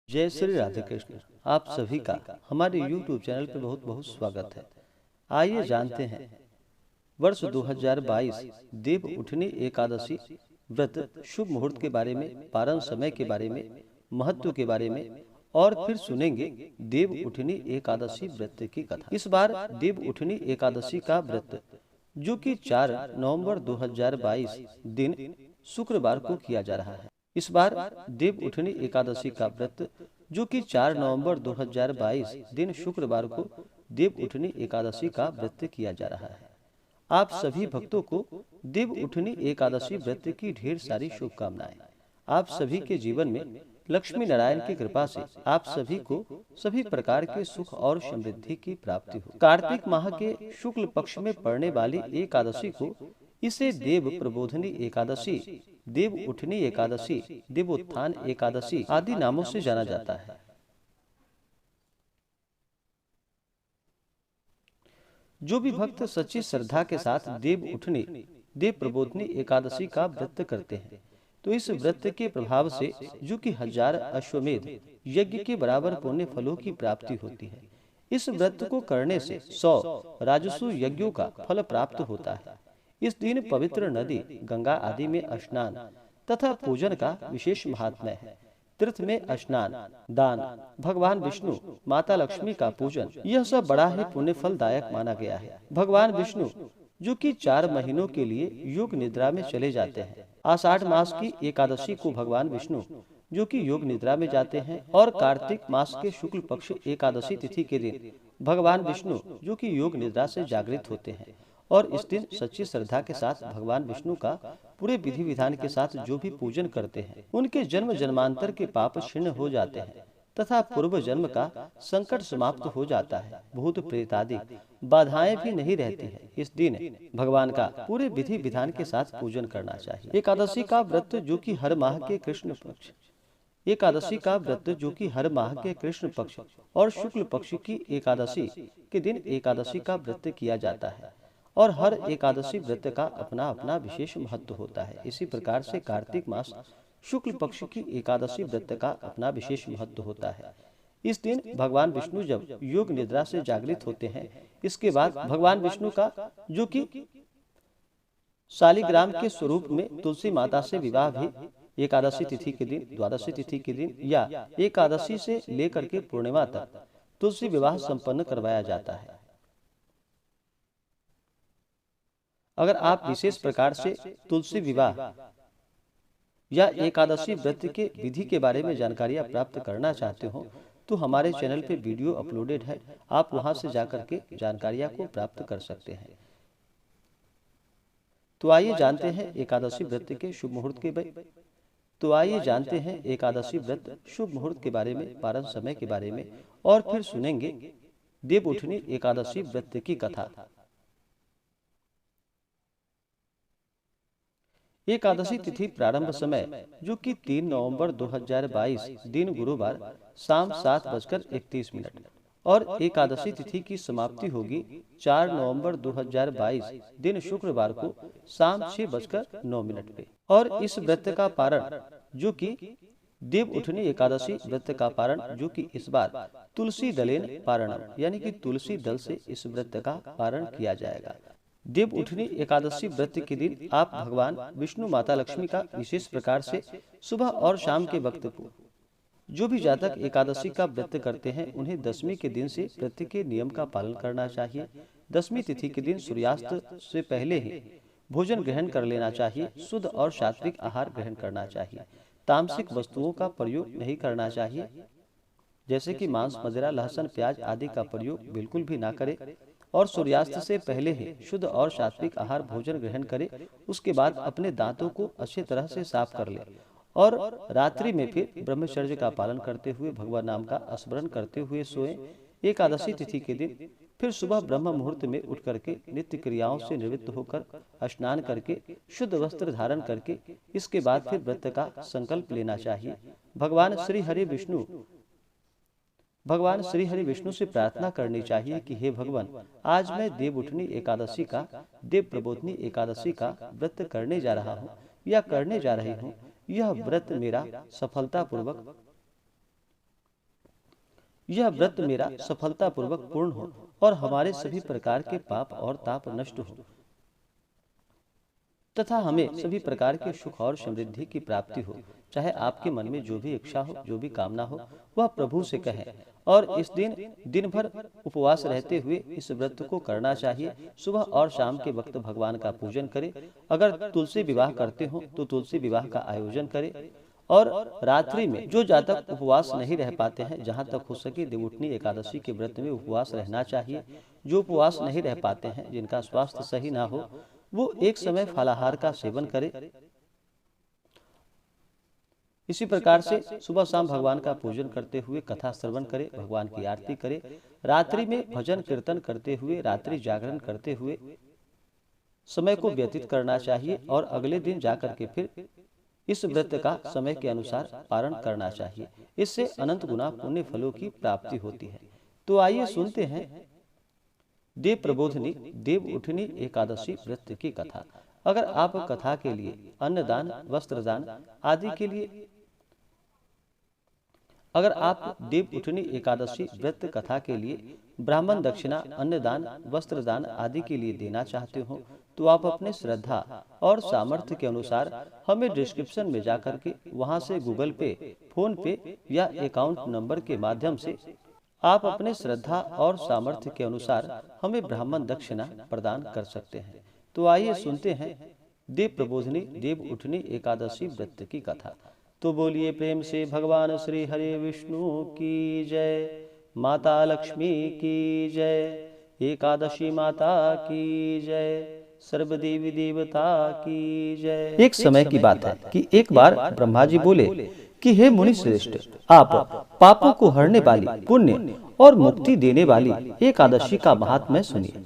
जय श्री राधे कृष्ण। आप सभी का हमारे YouTube चैनल पर बहुत बहुत स्वागत है। आइए जानते हैं वर्ष 2022 देव उठनी एकादशी व्रत शुभ मुहूर्त के बारे में, पारण समय के बारे में, महत्व के बारे में और फिर सुनेंगे देव उठनी एकादशी व्रत की कथा। इस बार देव उठनी एकादशी का व्रत जो कि 4 नवंबर 2022 दिन शुक्रवार को किया जा रहा है। इस बार देव उठनी एकादशी का व्रत जो कि 4 नवंबर 2022 दिन शुक्रवार को देव उठनी एकादशी का व्रत किया जा रहा है। आप सभी भक्तों को देव उठनी एकादशी व्रत की ढेर सारी शुभकामनाएं। आप सभी के जीवन में लक्ष्मी नारायण की कृपा से आप सभी को सभी प्रकार के सुख और समृद्धि की प्राप्ति हो। कार्तिक माह के शुक्ल पक्ष में पड़ने वाली एकादशी को इसे देव प्रबोधनी एकादशी, देव उठनी एकादशी, देवोत्थान एकादशी आदि नामों से जाना जाता है। जो भी भक्त सच्ची श्रद्धा के साथ देव उठनी, देव प्रबोधनी एकादशी का व्रत करते हैं तो इस व्रत के प्रभाव से जो कि 1000 अश्वमेध यज्ञ के बराबर पुण्य फलों की प्राप्ति होती है। इस व्रत को करने से 100 राजसु यज्ञों का फल प्राप्त होता है। इस दिन पवित्र नदी गंगा आदि में स्नान तथा पूजन का विशेष महात्म्य है। तीर्थ में स्नान, दान, भगवान विष्णु, माता लक्ष्मी का पूजन, यह सब बड़ा ही पुण्य फलदायक माना गया है। भगवान विष्णु जो कि 4 महीनों के लिए योग निद्रा में चले जाते हैं। आषाढ़ मास की एकादशी को भगवान विष्णु जो कि योग निद्रा में जाते हैं और कार्तिक मास के शुक्ल पक्ष एकादशी तिथि के दिन भगवान विष्णु जो कि योग निद्रा से जागृत होते हैं और इस दिन सच्ची श्रद्धा के साथ भगवान विष्णु का पूरे विधि विधान के साथ जो भी पूजन करते हैं उनके जन्म जन्मांतर के पाप क्षीण हो जाते हैं तथा पूर्व जन्म का संकट समाप्त हो जाता है। भूत प्रेत आदि बाधाएं भी नहीं रहती है। इस दिन भगवान का पूरे विधि विधान के साथ पूजन करना चाहिए। एकादशी का व्रत जो कि हर माह के कृष्ण पक्ष, एकादशी का व्रत जो कि हर माह के कृष्ण पक्ष और शुक्ल पक्ष की एकादशी के दिन एकादशी का व्रत किया जाता है और हर एकादशी व्रत का अपना अपना विशेष महत्व होता है। इसी प्रकार से कार्तिक मास शुक्ल पक्ष की एकादशी व्रत का अपना विशेष महत्व होता है। इस दिन भगवान विष्णु जब योग निद्रा से जागृत होते हैं, इसके बाद भगवान विष्णु का जो कि शालिग्राम के स्वरूप में तुलसी माता से विवाह भी एकादशी तिथि के दिन, द्वादशी तिथि के दिन या एकादशी से लेकर के पूर्णिमा तक तुलसी विवाह संपन्न करवाया जाता है। अगर आप विशेष प्रकार से तुलसी विवाह या एकादशी व्रत के विधि के बारे में जानकारियां प्राप्त करना चाहते हो तो हमारे चैनल पे वीडियो अपलोडेड है, आप वहां से जाकर के जानकारियां को प्राप्त कर सकते हैं। तो आइए जानते हैं एकादशी व्रत के शुभ मुहूर्त के बारे में। तो आइए जानते हैं एकादशी व्रत शुभ मुहूर्त के बारे में, पारण समय के बारे में और फिर सुनेंगे देव उठनी एकादशी व्रत की कथा। एकादशी तिथि प्रारंभ समय जो कि 3 नवंबर 2022 दिन गुरुवार शाम 7:31 और एकादशी तिथि की समाप्ति होगी 4 नवंबर 2022 दिन शुक्रवार को शाम 6:09 पे। और इस व्रत का पारण जो कि देव उठनी एकादशी व्रत का पारण जो कि इस बार तुलसी दलेन पारणम यानी कि तुलसी दल से इस व्रत का पारण किया जाएगा। देव उठनी एकादशी व्रत के दिन आप भगवान विष्णु, माता लक्ष्मी का विशेष प्रकार से सुबह और शाम के वक्त को, जो भी जातक एकादशी का व्रत करते हैं उन्हें दशमी के दिन से व्रत के नियम का पालन करना चाहिए। दशमी तिथि के दिन सूर्यास्त से पहले ही भोजन ग्रहण कर लेना चाहिए। शुद्ध और सात्विक आहार ग्रहण करना चाहिए। तामसिक वस्तुओं का प्रयोग नहीं करना चाहिए, जैसे कि मांस, मदिरा, लहसुन, प्याज आदि का प्रयोग बिल्कुल भी ना करें और सूर्यास्त से पहले ही शुद्ध और सात्विक आहार भोजन ग्रहण करें। उसके बाद अपने दांतों को अच्छी तरह से साफ कर ले और रात्रि में फिर ब्रह्मचर्य का पालन करते हुए भगवान नाम का स्मरण करते हुए सोएं। एकादशी तिथि के दिन फिर सुबह ब्रह्म मुहूर्त में उठ करके नित्य क्रियाओं से निवृत्त होकर स्नान करके शुद्ध वस्त्र धारण करके इसके बाद फिर व्रत का संकल्प लेना चाहिए। भगवान श्री हरि विष्णु से प्रार्थना करनी चाहिए कि हे भगवान, आज मैं देव उठनी एकादशी का, देव प्रबोधनी एकादशी का व्रत करने जा रहा हूँ या करने जा रही हूँ। यह व्रत मेरा सफलता पूर्वक यह व्रत मेरा सफलतापूर्वक पूर्ण हो और हमारे सभी प्रकार के पाप और ताप नष्ट हो तथा हमें सभी प्रकार के सुख और समृद्धि की प्राप्ति हो। चाहे आपके मन में जो भी इच्छा हो, जो भी कामना हो, वह प्रभु से कहें। और इस दिन भर उपवास रहते हुए इस व्रत को करना चाहिए। सुबह और शाम के वक्त भगवान का पूजन करें। अगर तुलसी विवाह करते हो तो तुलसी विवाह का आयोजन करें। और रात्रि में जो जातक उपवास नहीं रह पाते हैं, जहां तक हो सके देवउठनी एकादशी के व्रत में उपवास रहना चाहिए। जो उपवास नहीं रह पाते हैं, जिनका स्वास्थ्य सही ना हो, वो एक समय फलाहार का सेवन करे। इसी प्रकार से सुबह शाम भगवान का पूजन करते हुए कथा श्रवण करे, भगवान की आरती करे। रात्रि में भजन कीर्तन करते हुए, रात्रि जागरण करते हुए समय को व्यतीत करना चाहिए और अगले दिन जाकर के फिर इस व्रत का समय के अनुसार पारण करना चाहिए। इससे अनंत गुना पुण्य फलों की प्राप्ति होती है। तो आइए सुनते हैं देव प्रबोधिनी देवउठनी एकादशी व्रत की कथा। अगर आप कथा के लिए अन्नदान, वस्त्रदान आदि के लिए अगर आप देवउठनी एकादशी व्रत कथा के लिए ब्राह्मण दक्षिणा, अन्नदान, वस्त्रदान आदि के लिए देना चाहते हो तो आप अपने श्रद्धा और सामर्थ्य के अनुसार हमें डिस्क्रिप्शन में जाकर के वहां से गूगल पे, फोन पे या अकाउंट नंबर के माध्यम से आप अपने श्रद्धा और सामर्थ्य के अनुसार हमें ब्राह्मण दक्षिणा प्रदान कर सकते हैं। तो आइए सुनते हैं देव प्रबोधिनी देवउठनी एकादशी व्रत की कथा। तो बोलिए प्रेम से भगवान श्री हरे विष्णु की जय, माता लक्ष्मी की जय, एकादशी माता की जय, सर्वदेवी देवता की जय। एक समय की बात है कि एक बार ब्रह्मा जी बोले कि हे मुनि श्रेष्ठ, आप पापों को हरने वाली, पुण्य और मुक्ति देने वाली एकादशी का महात्म्य सुनिए।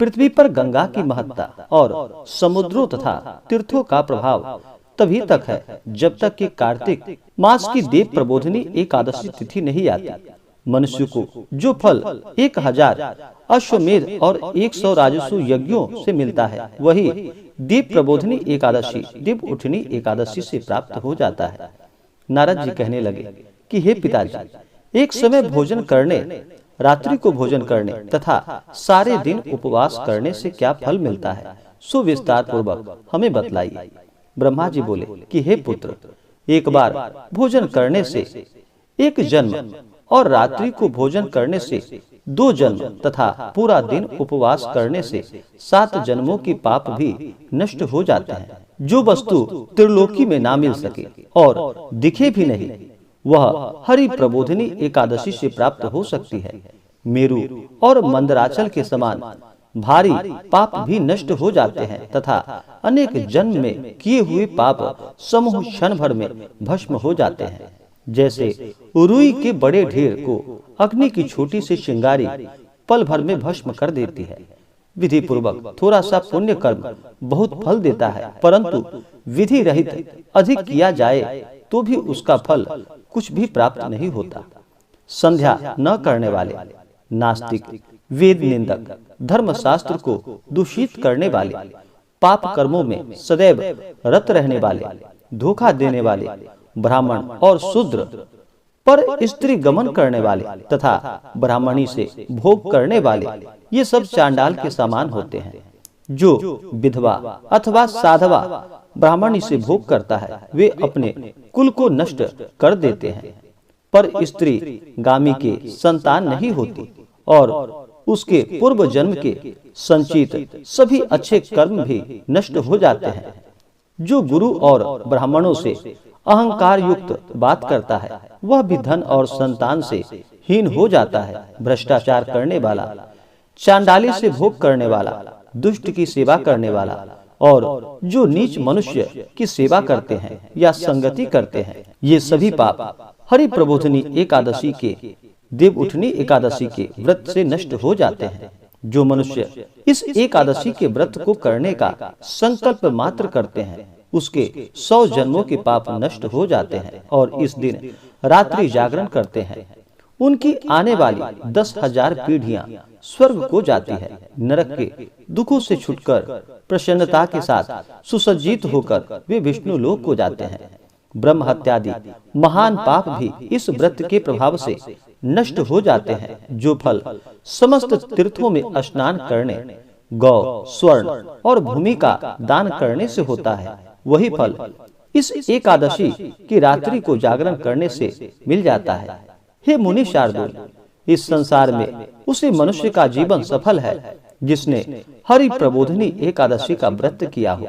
पृथ्वी पर गंगा की महत्ता और समुद्रों तथा तीर्थों का प्रभाव तभी तक है जब तक कि कार्तिक मास की देव प्रबोधिनी एकादशी तिथि नहीं आती। मनुष्य को जो फल 1000 अश्वमेध और 100 राजस्व यज्ञों से मिलता है, वही देव प्रबोधिनी एकादशी देवउठनी एकादशी से प्राप्त हो जाता है। नारद जी कहने लगे कि हे पिताजी, एक समय भोजन करने, रात्रि को भोजन करने तथा सारे दिन उपवास करने से क्या फल मिलता है, सुविस्तार पूर्वक हमें बतलाइए। ब्रह्मा जी बोले कि हे पुत्र, एक बार भोजन करने से 1 जन्म और रात्रि को भोजन करने से 2 जन्म तथा पूरा दिन उपवास करने से 7 जन्मों की पाप भी नष्ट हो जाते हैं। जो वस्तु त्रिलोकी में ना मिल सके और दिखे भी नहीं, वह हरि प्रबोधिनी एकादशी से प्राप्त हो सकती है। मेरु और मंदराचल के समान भारी पाप भी नष्ट हो जाते हैं तथा अनेक जन्म में किए हुए पाप समूह क्षण भर में भस्म हो जाते हैं। जैसे रुई के बड़े ढेर को अग्नि की छोटी सी चिंगारी पल भर में भस्म कर देती है। विधि पूर्वक थोड़ा सा पुण्य कर्म बहुत फल देता है, परंतु विधि रहित अधिक किया जाए तो भी उसका फल कुछ भी प्राप्त नहीं होता। संध्या न करने वाले, नास्तिक, वेद निंदक, धर्मशास्त्र को दूषित करने वाले, पाप कर्मों में सदैव रत रहने वाले, धोखा देने वाले, ब्राह्मण और शूद्र पर स्त्री गमन करने वाले तथा ब्राह्मणी से भोग करने वाले, ये सब चांडाल के समान होते हैं। जो विधवा अथवा साधवा ब्राह्मणी से भोग करता है, वे अपने कुल को नष्ट कर देते हैं। पर स्त्री गामी के संतान नहीं होती और उसके पूर्व जन्म के संचित सभी अच्छे कर्म भी नष्ट हो जाते हैं। जो गुरु और ब्राह्मणों से अहंकार युक्त बात करता है, वह भी धन और संतान से हीन हो जाता है। भ्रष्टाचार करने वाला, चांडाली से भोग करने वाला, दुष्ट की सेवा करने वाला और जो नीच मनुष्य की सेवा करते हैं या संगति करते हैं, ये सभी पाप हरि प्रबोधिनी एकादशी के देवउठनी एकादशी के व्रत से नष्ट हो जाते हैं। जो मनुष्य इस एकादशी के व्रत को करने का संकल्प मात्र करते हैं, उसके 100 जन्मों के पाप नष्ट हो जाते हैं और इस दिन रात्रि जागरण करते हैं। उनकी आने वाली 10,000 पीढ़ियां स्वर्ग को जाती है। नरक के दुखों से छुटकर प्रसन्नता के साथ सुसज्जित होकर वे विष्णु लोक को जाते हैं। ब्रह्म हत्यादि महान पाप भी इस व्रत के प्रभाव से नष्ट हो जाते हैं। जो फल समस्त तीर्थों में स्नान करने, गौ, स्वर्ण और भूमि का दान करने से होता है, वही फल इस एकादशी की रात्रि को जागरण करने से मिल जाता है। हे मुनि शार्दूल, इस संसार में उसी मनुष्य का जीवन सफल है जिसने हरि प्रबोधिनी एकादशी का व्रत किया हो।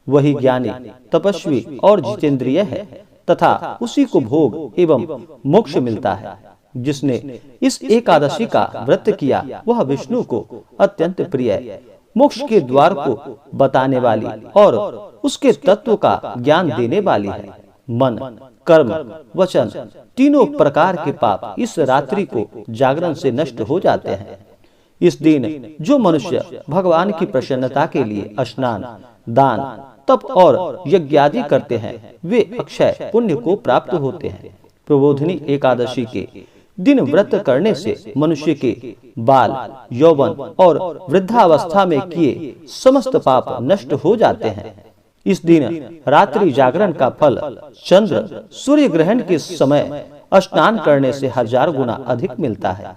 वही ज्ञानी, तपस्वी और जितेंद्रिय है तथा उसी को भोग एवं मोक्ष मिलता है। जिसने इस एकादशी का व्रत किया वह विष्णु को अत्यंत प्रिय है, मोक्ष के द्वार को बताने वाली और उसके तत्व का ज्ञान देने वाली है। मन, कर्म, वचन तीनों प्रकार के पाप इस रात्रि को जागरण से नष्ट हो जाते हैं। इस दिन जो मनुष्य भगवान की प्रसन्नता के लिए स्नान, दान, तप और यज्ञादि करते हैं वे अक्षय पुण्य को प्राप्त होते हैं। प्रबोधिनी एकादशी के दिन व्रत करने से मनुष्य के बाल, यौवन और वृद्धावस्था में किए समस्त पाप नष्ट हो जाते हैं। इस दिन रात्रि जागरण का फल चंद्र सूर्य ग्रहण के समय स्नान करने से 1000 गुना अधिक मिलता है।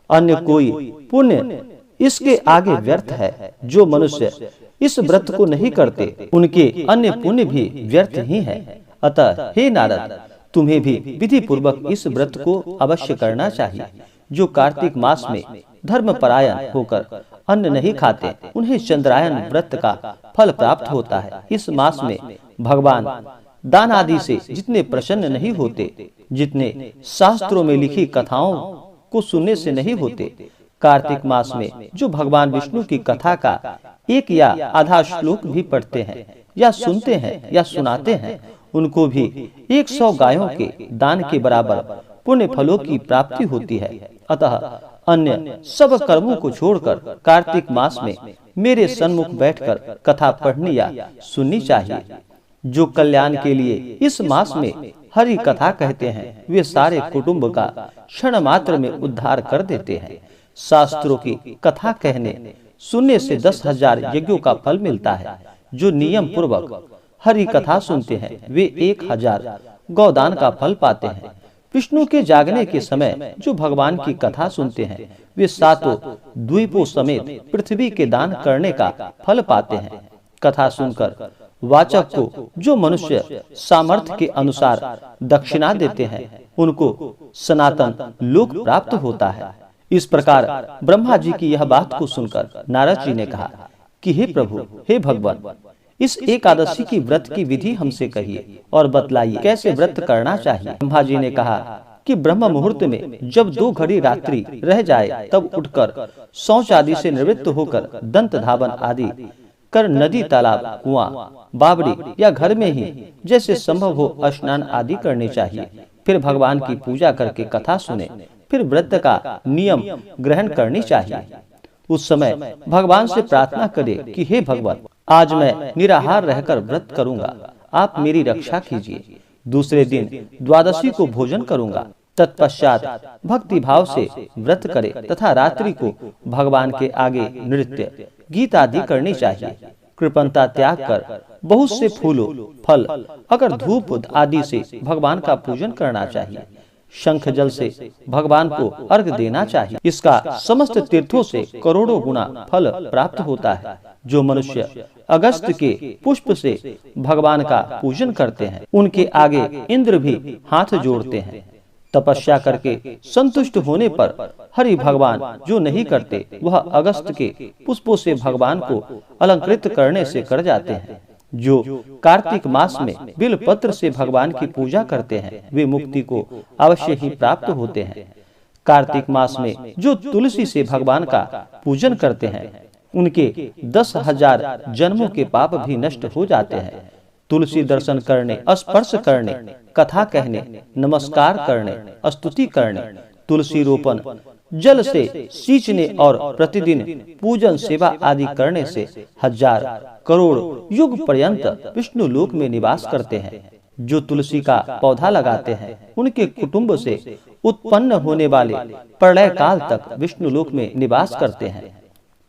अन्य कोई पुण्य इसके आगे व्यर्थ है। जो मनुष्य इस व्रत को नहीं करते उनके अन्य पुण्य भी व्यर्थ ही है। अतः हे नारद, तुम्हें भी विधि पूर्वक इस व्रत को अवश्य करना चाहिए। जो कार्तिक मास में धर्म परायण होकर अन्न नहीं खाते उन्हें चंद्रायन व्रत का फल प्राप्त होता है। इस मास में भगवान दान आदि से जितने प्रसन्न नहीं होते, जितने शास्त्रों में लिखी कथाओं को सुनने से नहीं होते, कार्तिक मास में जो भगवान विष्णु की कथा का एक या आधा श्लोक भी पढ़ते हैं या सुनते हैं या सुनाते हैं, उनको भी 100 गायों के दान के बराबर पुण्य फलों की प्राप्ति होती है। अतः अन्य सब कर्मों को छोड़कर कार्तिक मास में मेरे सन्मुख बैठकर कथा पढ़नी या सुननी चाहिए। जो कल्याण के लिए इस मास में हरि कथा कहते हैं वे सारे कुटुंब का क्षण मात्र में उद्धार कर देते हैं। शास्त्रों की कथा कहने सुनने से 10,000 यज्ञों का फल मिलता है। जो नियम पूर्वक हरि कथा सुनते हैं वे 1000 गौदान का फल पाते हैं। विष्णु के जागने के समय जो भगवान की कथा सुनते हैं वे 7 द्वीपों समेत पृथ्वी के दान करने का फल पाते हैं। कथा सुनकर वाचक को जो मनुष्य सामर्थ्य के अनुसार दक्षिणा देते हैं उनको सनातन लोक प्राप्त होता है। इस प्रकार ब्रह्मा जी की यह बात को सुनकर नारद जी ने कहा कि हे प्रभु, हे भगवान, इस एकादशी की व्रत की विधि हमसे कहिए और बतलाइए कैसे व्रत करना चाहिए। ब्रह्मा जी ने कहा कि ब्रह्म मुहूर्त में जब 2 घड़ी रात्रि रह जाए तब उठकर शौच आदि से निवृत्त होकर दंत धावन आदि कर नदी, तालाब, कुआं, बावड़ी या घर में ही जैसे संभव हो स्नान आदि करने चाहिए। फिर भगवान की पूजा करके कथा सुने, फिर व्रत का नियम ग्रहण करनी चाहिए। उस समय भगवान से प्रार्थना करे कि हे भगवान, आज मैं निराहार रहकर व्रत करूंगा, आप मेरी रक्षा कीजिए। दूसरे दिन द्वादशी को भोजन करूंगा। तत्पश्चात भक्ति भाव से व्रत करे तथा रात्रि को भगवान के आगे नृत्य, गीत आदि करनी चाहिए। कृपणता त्याग कर बहुत से फूलों, फल, अगर धूप आदि से भगवान का पूजन करना चाहिए। शंख जल से भगवान को अर्घ देना चाहिए। इसका समस्त तीर्थों से करोड़ों गुना फल प्राप्त होता है। जो मनुष्य अगस्त के पुष्प से भगवान का पूजन करते हैं उनके आगे इंद्र भी हाथ जोड़ते हैं। तपस्या करके संतुष्ट होने पर हरि भगवान जो नहीं करते वह अगस्त के पुष्पों से भगवान को अलंकृत करने से कर जाते हैं। जो कार्तिक मास में बिल पत्र से भगवान की पूजा करते हैं वे मुक्ति को अवश्य ही प्राप्त होते हैं। कार्तिक मास में जो तुलसी से भगवान का पूजन करते हैं उनके 10,000 जन्मों के पाप भी नष्ट हो जाते हैं। तुलसी दर्शन करने, स्पर्श करने, कथा कहने, नमस्कार करने, स्तुति करने, तुलसी रोपण, जल से सींचने और प्रतिदिन पूजन सेवा आदि करने से 1000 करोड़ युग पर्यंत विष्णु लोक में निवास करते हैं। जो तुलसी का पौधा लगाते हैं उनके कुटुंब से उत्पन्न होने वाले प्रलय काल तक विष्णु लोक में निवास करते हैं।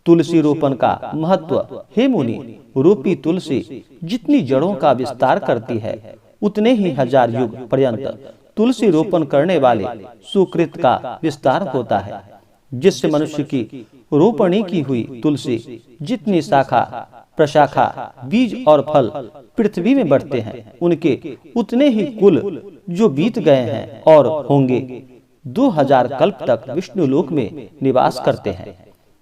तुलसी रोपण का महत्व, हे मुनि, रूपी तुलसी जितनी जड़ों का विस्तार करती है उतने ही 1000 युग पर्यंत तुलसी रोपण करने वाले सुकृत का विस्तार होता है, जिससे मनुष्य की रोपणी की हुई तुलसी जितनी शाखा प्रशाखा बीज और फल पृथ्वी में बढ़ते हैं, उनके उतने ही कुल जो बीत गए हैं और होंगे 2000 कल्प तक विष्णु लोक में निवास करते हैं।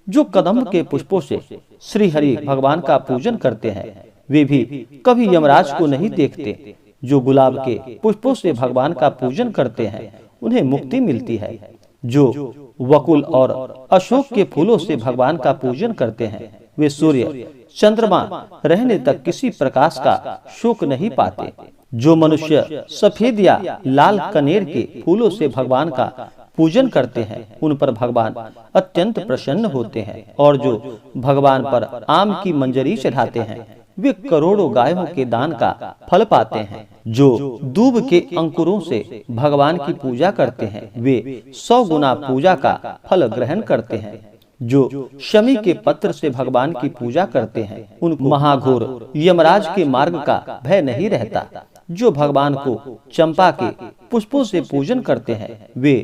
जो कदम्ब के पुष्पों से श्री हरि भगवान का पूजन करते हैं, वे भी कभी यमराज को नहीं देखते। जो गुलाब के पुष्पों से भगवान का पूजन करते हैं, उन्हें मुक्ति मिलती है। जो वकुल और अशोक के फूलों से भगवान का पूजन करते हैं, वे सूर्य चंद्रमा रहने तक किसी प्रकाश का शोक नहीं पाते। जो मनुष्य सफेद या लाल कनेर के फूलों से भगवान का पूजन करते हैं, उन पर भगवान अत्यंत प्रसन्न होते हैं। और जो भगवान पर आम की मंजरी चढ़ाते हैं, वे करोड़ों गायों के दान का फल पाते हैं। जो दूब के अंकुरों से भगवान की पूजा करते हैं, वे 100 गुना पूजा का फल ग्रहण करते हैं। जो शमी के पत्र से भगवान की पूजा करते हैं, उनको महाघोर यमराज के मार्ग का भय नहीं रहता। जो भगवान को चंपा के पुष्पों से पूजन करते हैं, वे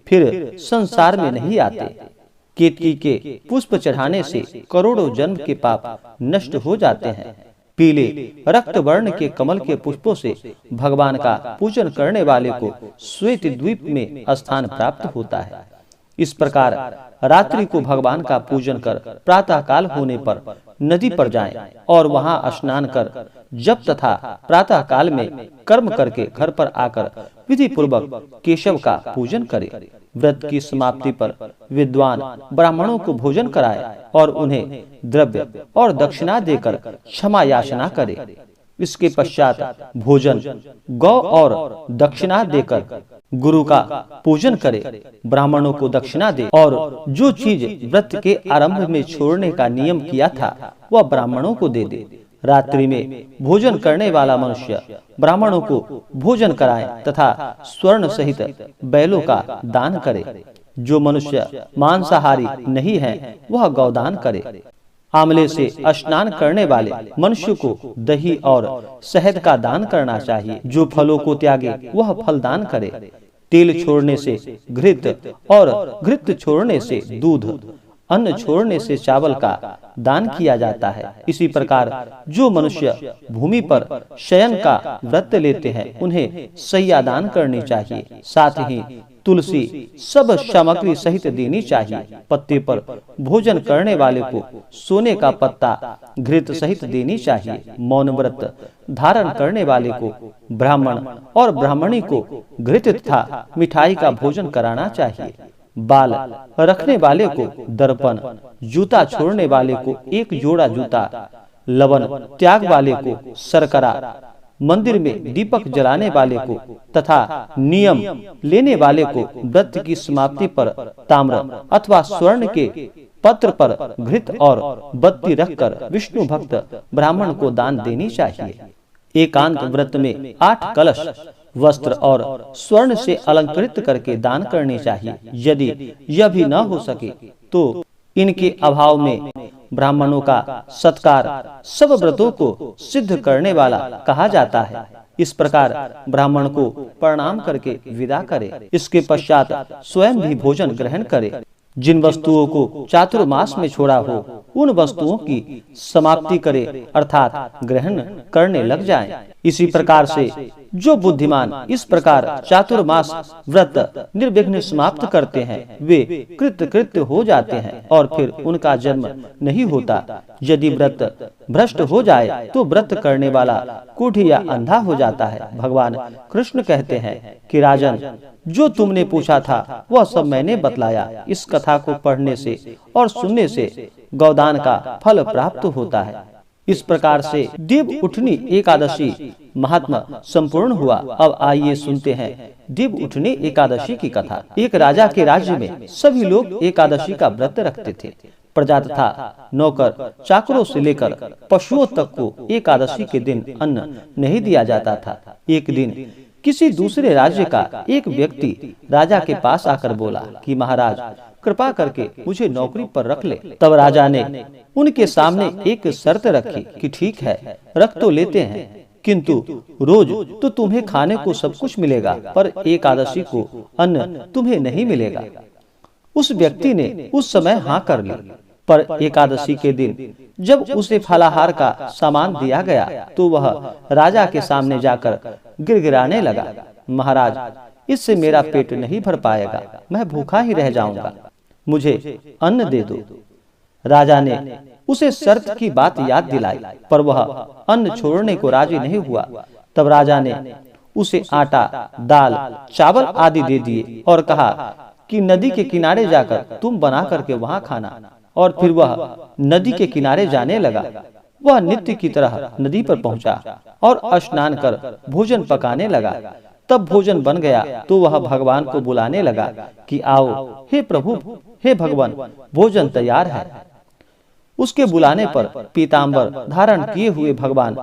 फिर संसार में नहीं आते। केतकी के पुष्प चढ़ाने से करोड़ों जन्म के पाप नष्ट हो जाते हैं। पीले रक्त वर्ण के कमल के पुष्पों से भगवान का पूजन करने वाले को श्वेत द्वीप में स्थान प्राप्त होता है। इस प्रकार रात्रि को भगवान का पूजन कर प्रातः काल होने पर नदी पर जाएं और वहां स्नान कर जप तथा प्रातः काल में कर्म करके घर पर आकर विधि पूर्वक केशव का पूजन करें। व्रत की समाप्ति पर विद्वान ब्राह्मणों को भोजन कराए और उन्हें द्रव्य और दक्षिणा देकर क्षमा याचना करे। इसके पश्चात भोजन गौ और दक्षिणा देकर गुरु का पूजन करे, ब्राह्मणों को दक्षिणा दे और जो चीज व्रत के आरंभ में छोड़ने का नियम किया था, वह ब्राह्मणों को दे दे। रात्रि में भोजन करने वाला मनुष्य ब्राह्मणों को भोजन कराए तथा स्वर्ण सहित बैलों का दान करे। जो मनुष्य मांसाहारी नहीं है, वह गौदान करे। आंवले से स्नान करने वाले मनुष्य को दही और शहद का दान करना चाहिए। जो फलों को त्यागे, वह फल दान करे। तेल छोड़ने से घृत और घृत छोड़ने से दूध, अन्न छोड़ने से चावल का दान किया जाता है। इसी प्रकार जो मनुष्य भूमि पर शयन का व्रत लेते हैं, उन्हें शय्या दान करनी चाहिए। साथ ही तुलसी सब सामग्री सहित देनी चाहिए। पत्ते पर भोजन करने वाले को सोने का पत्ता घृत सहित देनी चाहिए। मौन व्रत धारण करने वाले को ब्राह्मण और ब्राह्मणी को घृत तथा मिठाई का भोजन कराना चाहिए। बाल रखने वाले को दर्पण, जूता छोड़ने वाले को एक जोड़ा जूता, लवण त्याग वाले को शर्करा, मंदिर में दीपक जलाने वाले को तथा नियम लेने वाले को व्रत की समाप्ति पर ताम्र अथवा स्वर्ण के पत्र पर घृत और बत्ती रखकर विष्णु भक्त ब्राह्मण को दान देनी चाहिए। एकांत व्रत में 8 कलश वस्त्र और स्वर्ण से अलंकृत करके दान करनी चाहिए। यदि यह भी न हो सके तो इनके अभाव में ब्राह्मणों का सत्कार सब व्रतों को सिद्ध करने वाला कहा जाता है। इस प्रकार ब्राह्मण को प्रणाम करके विदा करे। इसके पश्चात स्वयं भी भोजन ग्रहण करे। जिन वस्तुओं को चातुर्मास में छोड़ा हो, उन वस्तुओं की समाप्ति करे, अर्थात ग्रहण करने लग जाएं। इसी प्रकार से जो बुद्धिमान इस प्रकार चातुर्मास व्रत निर्विघ्न समाप्त करते हैं, वे कृतकृत्य हो जाते हैं और फिर उनका जन्म नहीं होता। यदि व्रत भ्रष्ट हो जाए तो व्रत करने वाला कोढ़ी या अंधा हो जाता है। भगवान कृष्ण कहते हैं कि राजन, जो तुमने पूछा था वह सब मैंने बतलाया। इस कथा को पढ़ने से और सुनने से गौदान का फल प्राप्त होता है। इस प्रकार से देव उठनी एकादशी महात्मा संपूर्ण हुआ। अब आइए सुनते हैं देव उठनी एकादशी की कथा। एक राजा के राज्य में सभी लोग एकादशी का व्रत रखते थे। प्रजा तथा नौकर चाकरों से लेकर पशुओं तक को एकादशी के दिन अन्न नहीं दिया जाता था। एक दिन किसी दूसरे राज्य का एक व्यक्ति राजा के पास आकर बोला कि महाराज, कृपा करके मुझे नौकरी पर रख ले। तब राजा ने उनके सामने एक शर्त रखी कि ठीक है, रख तो लेते हैं, किंतु रोज तो तुम्हें खाने को सब कुछ मिलेगा, पर एकादशी को अन्न तुम्हें नहीं मिलेगा। उस व्यक्ति ने उस समय हाँ कर ली, पर एकादशी के दिन जब उसे फलाहार का सामान दिया गया तो वह राजा के सामने जाकर गिड़गिड़ाने लगा, महाराज, इससे मेरा पेट नहीं भर पाएगा, मैं भूखा ही रह जाऊंगा, मुझे अन्न दे दो। राजा ने उसे शर्त की बात याद दिलाई, पर वह अन्न छोड़ने को राजी नहीं हुआ। तब राजा ने उसे आटा, दाल, चावल आदि दे दिए और कहा कि नदी के किनारे जाकर तुम बना करके वहां खाना। और फिर वह नदी के किनारे जाने लगा। वह नित्य की तरह नदी पर पहुंचा और स्नान कर भोजन पकाने लगा। तब भोजन बन गया तो वह भगवान को बुलाने लगा कि आओ, हे प्रभु, हे भगवान, भोजन तैयार है। उसके बुलाने पर पीतांबर धारण किए हुए भगवान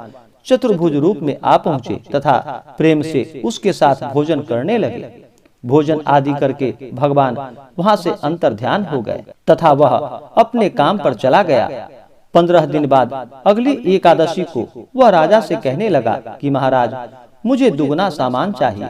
चतुर्भुज रूप में आ पहुंचे तथा प्रेम से उसके साथ भोजन करने लगे। भोजन आदि करके भगवान वहां से अंतर्ध्यान हो गए तथा वह अपने काम पर चला गया। 15 दिन बाद अगली एकादशी को वह राजा से कहने लगा कि महाराज, मुझे दुगना सामान चाहिए।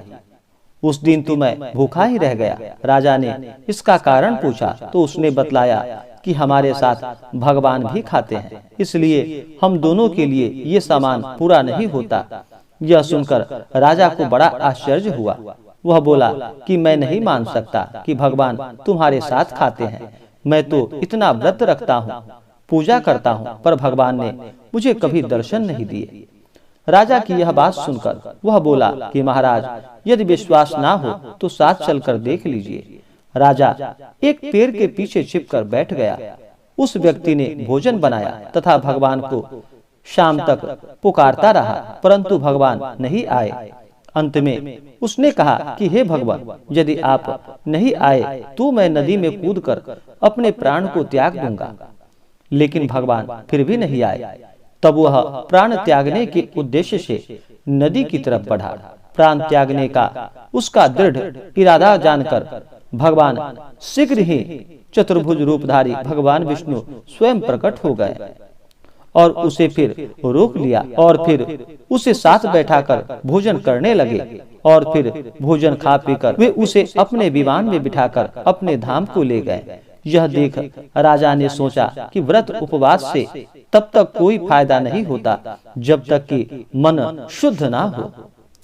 उस दिन तो मैं भूखा ही रह गया। राजा ने इसका कारण पूछा तो उसने बतलाया कि हमारे साथ भगवान भी खाते हैं, इसलिए हम दोनों के लिए ये सामान पूरा नहीं होता। यह सुनकर राजा को बड़ा आश्चर्य हुआ। वह बोला कि मैं नहीं मान सकता कि भगवान तुम्हारे साथ खाते हैं। मैं तो इतना व्रत रखता हूँ, पूजा करता हूँ, पर भगवान ने मुझे कभी दर्शन नहीं दिए। राजा की यह बात सुनकर वह बोला कि महाराज, यदि विश्वास ना हो तो साथ चलकर देख लीजिए। राजा एक पेड़ के पीछे छिपकर बैठ गया। उस व्यक्ति ने भोजन बनाया तथा भगवान को शाम तक पुकारता रहा, परंतु भगवान नहीं आए। अंत में उसने कहा कि हे भगवान, यदि आप नहीं आए तो मैं नदी में कूदकर अपने प्राण को त्याग दूंगा। लेकिन भगवान फिर भी नहीं आए। तब वह प्राण त्यागने के उद्देश्य से नदी की तरफ बढ़ा। प्राण त्यागने का उसका दृढ़ इरादा जानकर भगवान शीघ्र ही चतुर्भुज रूपधारी भगवान विष्णु स्वयं प्रकट हो गए और उसे फिर रोक लिया और फिर उसे साथ बैठाकर भोजन करने लगे। और फिर भोजन खा पीकर वे उसे अपने विमान में बिठाकर अपने धाम को ले गए। यह देख राजा ने सोचा कि व्रत उपवास से तब तक कोई फायदा नहीं होता जब तक कि मन शुद्ध ना हो।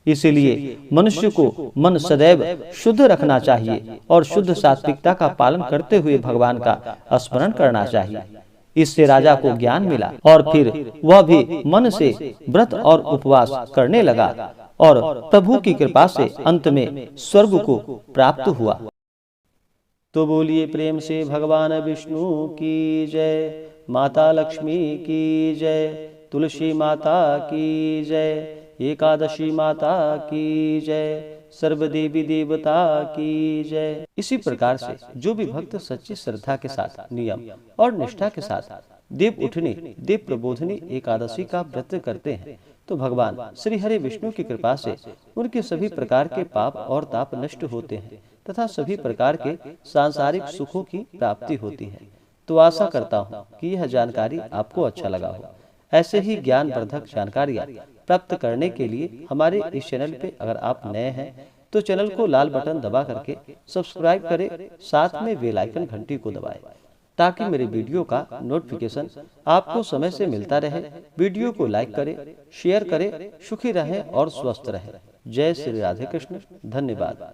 इसीलिए मनुष्य को मन सदैव शुद्ध रखना चाहिए और शुद्ध सात्विकता का पालन करते हुए भगवान का स्मरण करना चाहिए। इससे राजा को ज्ञान मिला और फिर वह भी मन से व्रत और उपवास करने लगा और प्रभु की कृपा से अंत में स्वर्ग को प्राप्त हुआ। तो बोलिए प्रेम से भगवान विष्णु की जय, माता लक्ष्मी की जय, तुलसी माता की जय, एकादशी माता की जय, सर्वदेवी देवता की जय। इसी प्रकार से जो भी भक्त सच्ची श्रद्धा के साथ, नियम और निष्ठा के साथ देव उठनी, देव प्रबोधनी एकादशी का व्रत करते हैं तो भगवान श्री हरि विष्णु की कृपा से उनके सभी प्रकार के पाप और ताप नष्ट होते हैं तथा सभी प्रकार के सांसारिक सुखों की प्राप्ति होती है। तो आशा करता हूँ कि यह जानकारी आपको अच्छा लगा हो। ऐसे ही ज्ञानवर्धक जानकारियाँ प्राप्त करने के लिए हमारे इस चैनल पे अगर आप नए हैं तो चैनल को लाल बटन दबा करके सब्सक्राइब करें, साथ में बेल आइकन घंटी को दबाएं ताकि मेरे वीडियो का नोटिफिकेशन आपको समय से मिलता रहे। वीडियो को लाइक करें, शेयर करें, सुखी रहें और स्वस्थ रहें। जय श्री राधे कृष्ण। धन्यवाद।